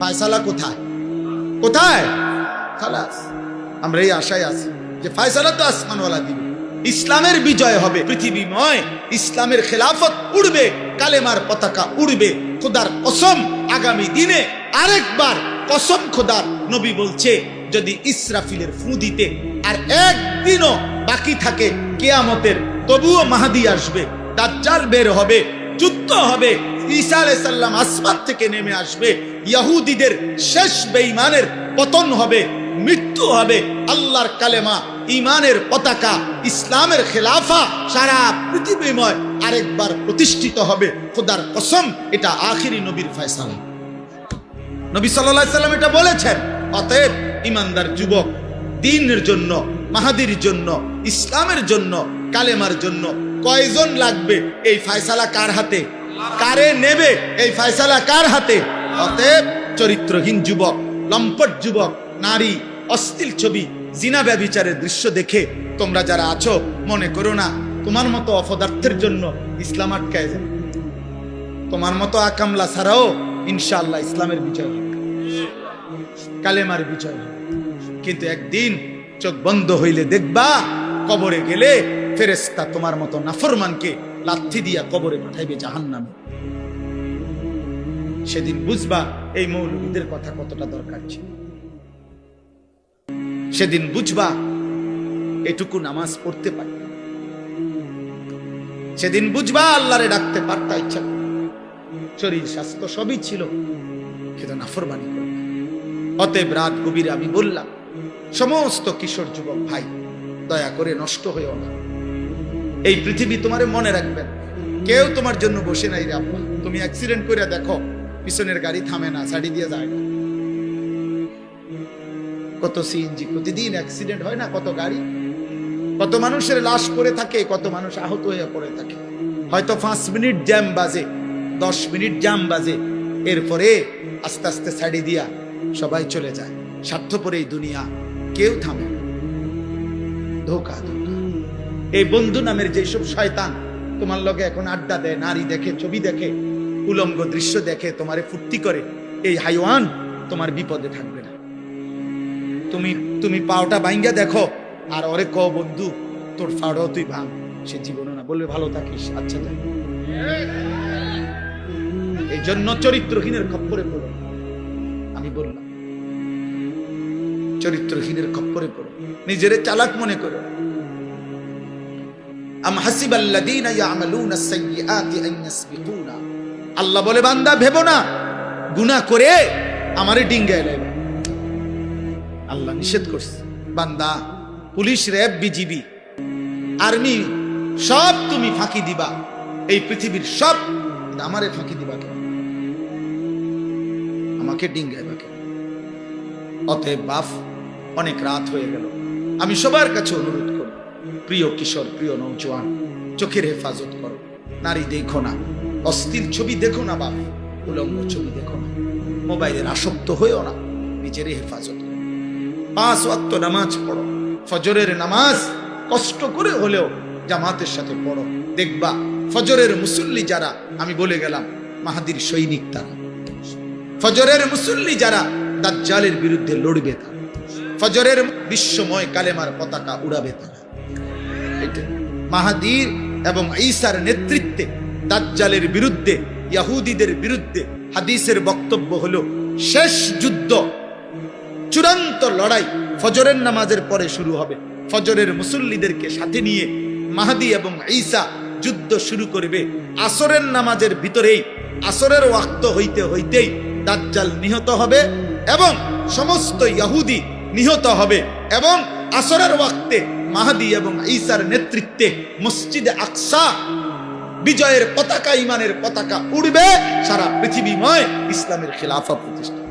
ফায়সালা কোথায় কোথায়? খালাস, আমরা এই আশায় আছি যে ফায়সালা তো আসমানওয়ালা দিবে, ইসলামের বিজয় হবে পৃথিবীময়, ইসলামের খেলাফত উড়বে, কালেমার পতাকা উড়বে। খোদার কসম, আগামী দিনে আরেকবার কসম খোদার, নবী বলছে যদি ইসরাফিলের ফু দিতে আর একদিনও বাকি থাকে কিয়ামতের, তবুও মাহদী আসবে, দাজ্জাল বের হবে, যুদ্ধ হবে, ঈসা আলাইহিস সালাম আসমান থেকে নেমে আসবে, ইহুদিদের শেষ বেঈমানের পতন হবে, মৃত্যু হবে, আল্লাহর কালেমা, ঈমানের পতাকা, ইসলামের খেলাফা সারা পৃথিবীময় আরেকবার প্রতিষ্ঠিত হবে। খোদার কসম, এটা আখিরি নবীর ফয়সালা। নবী সাল্লাল্লাহু আলাইহি সাল্লাম এটা বলেছেন। অতএব ঈমানদার যুবক, দ্বীনের জন্য, মাহদীর জন্য, ইসলামের জন্য, কালেমার জন্য কয়জন লাগবে? এই ফয়সালা কার হাতে? কারে নেবে? এই ফয়সালা কার হাতে? অতএব চরিত্রহীন যুবক, লম্পট যুবক, নারী, অশ্লীল ছবি, জিনা ব্যভিচারের দৃশ্য দেখে তোমরা যারা আছো, মনে করো না তোমার মতো অপদার্থের জন্য ইসলাম আটকায় যায়। তোমার মতো আকামলা ছাড়াও ইনশাআল্লাহ ইসলামের বিজয় হবে, কালেমার বিজয় হবে। কিন্তু একদিন চোখ বন্ধ হইলে দেখবা, কবরে গেলে ফেরেশতা তোমার মতো নাফরমানকে লাথি দিয়া কবরে পাঠাইবে জাহান্নামে। সেদিন বুঝবা এই মৌলবীদের কথা কতটা দরকার ছিল। সেদিন বুঝবা এটুকু নামাজ পড়তে পারি, সেদিন বুঝবা আল্লাহরে ডাকতে পারতা ইচ্ছা, শরীর স্বাস্থ্য সবই ছিল, কিন্তু নাফরমানি করে। অতএব রাত গভীরে আমি বললাম, সমস্ত কিশোর যুবক ভাই, দয়া করে নষ্ট হয়েও না। এই পৃথিবী তোমারে মনে রাখবেন, কেউ তোমার জন্য বসে নাই রে আব্বা। তুমি অ্যাক্সিডেন্ট করে দেখো, পিছনের গাড়ি থামে না, ছাড়ি দিয়ে যায় না। কত সিএনজি প্রতিদিন অ্যাক্সিডেন্ট হয় না, কত গাড়ি, কত মানুষের লাশ পড়ে থাকে, কত মানুষ আহত হয়ে পড়ে থাকে। হয়তো 5 মিনিট জ্যাম বাজে, 10 মিনিট জ্যাম বাজে, এরপরে আস্তে আস্তে ছাড়ি দিয়া সবাই চলে যায়। স্বার্থপর এই দুনিয়া, কেউ থামে না। ধোকা ধোকা। এই বন্ধু নামের যেসব শয়তান তোমার লগে এখন আড্ডা দেয়, নারী দেখে, ছবি দেখে, উলঙ্গ দৃশ্য দেখে, তোমারে ফুর্তি করে, এই হাইওয়ান তোমার বিপদে থাকবে না। তুমি পাওটা ভাঙ্গা দেখো, আর ওরে ক বন্ধু তোর ফাড়াও তুই ভাঙ, সে জীবনও না, বলবে ভালো থাকিস, আচ্ছা যাই। এই জন্য চরিত্রহীনের খপ্পরে পড়ো। আমি বললাম চরিত্রহীনের খপ্পরে পড়ো, নিজেরে চালাক মনে করো। আম হাসিবাল্লাযীনা ইয়ামালুনা আস-সাইয়্যাতি আন ইয়াসবিকুনা, আল্লাহ বলে বান্দা ভেবো না গুনাহ করে আমারে ডিঙ্গায় লাইবা। আল্লাহ নিষেধ করছে, বান্দা পুলিশ, র্যাব, বিজিবি, আর্মি সব তুমি ফাঁকি দিবা, এই পৃথিবীর সব, আমারে ফাঁকি দিবা কেন? আমাকে ডিঙ্গাইবা কেন? অতএব বাপ, অনেক রাত হয়ে গেল, আমি সবার কাছে অনুরোধ করি, প্রিয় কিশোর, প্রিয় নওজোয়ান, চোখের হেফাজত করো। নারী দেখো না, অশ্লীল ছবি দেখো না বাপ, উলঙ্গ ছবি দেখো না, মোবাইলের আসক্ত হয়েও না, নিজের হেফাজত করো। 5 ওয়াক্ত নামাজ পড়ো, ফজরের নামাজ কষ্ট করে হলেও জামাতের সাথে পড়ো। দেখবা ফজরের মুসল্লি যারা, আমি বলে গেলাম মাহাদির সৈনিক তারা। ফজরের মুসল্লি যারা, দাজ্জালের বিরুদ্ধে লড়বে তারা। ফজরের বিশ্বময় কালেমার পতাকা উড়াবে তারা। মাহাদির এবং ঈসার নেতৃত্বে দাজ্জালের বিরুদ্ধে, ইহুদিদের বিরুদ্ধে হাদিসের বক্তব্য হলো শেষ যুদ্ধ, চূড়ান্ত লড়াই ফজরের নামাজের পরে শুরু হবে। ফজরের মুসল্লিদেরকে সাথে নিয়ে মাহদী এবং ঈসা যুদ্ধ শুরু করবে। আসরের নামাজের ভিতরেই, আসরের ওয়াক্ত হইতে হইতেই দাজ্জাল নিহত হবে এবং সমস্ত ইহুদি নিহত হবে, এবং আসরের ওয়াক্তে মাহদী এবং ঈসার নেতৃত্বে মসজিদে আকসা বিজয়ের পতাকা, ঈমানের পতাকা উড়বে, সারা পৃথিবীময় ইসলামের খেলাফা প্রতিষ্ঠা।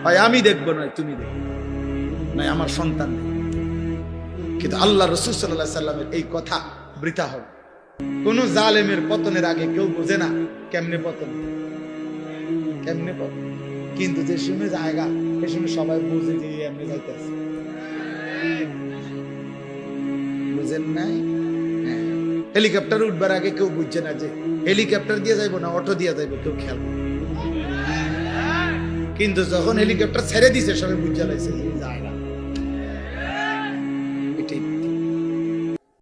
ভাই আমি দেখবো নয় তুমি দেখবে, নয় আমার সন্তান দেখবে, কিন্তু আল্লাহ রাসূল সাল্লাল্লাহু আলাইহি সাল্লামের এই কথা বৃথা হবে। কোন জালেমের পতনের আগে কেউ বোঝে না কেমনে পতন, কেমনে পতন, কিন্তু যে শুনে জায়গা, সে শুনে সবাই বুঝে যে এমনি যাইতেছে। বুঝেন নাই? হেলিকপ্টার উঠবার আগে কেউ বুঝছে না যে হেলিকপ্টার দিয়ে যাইবো না অটো দিয়ে যাইবো, কেউ খেয়াল কিন্তু যখন হেলিকপ্টার ছেড়ে দিছে সবাই বুঝে লাইছে যে এই জায়গা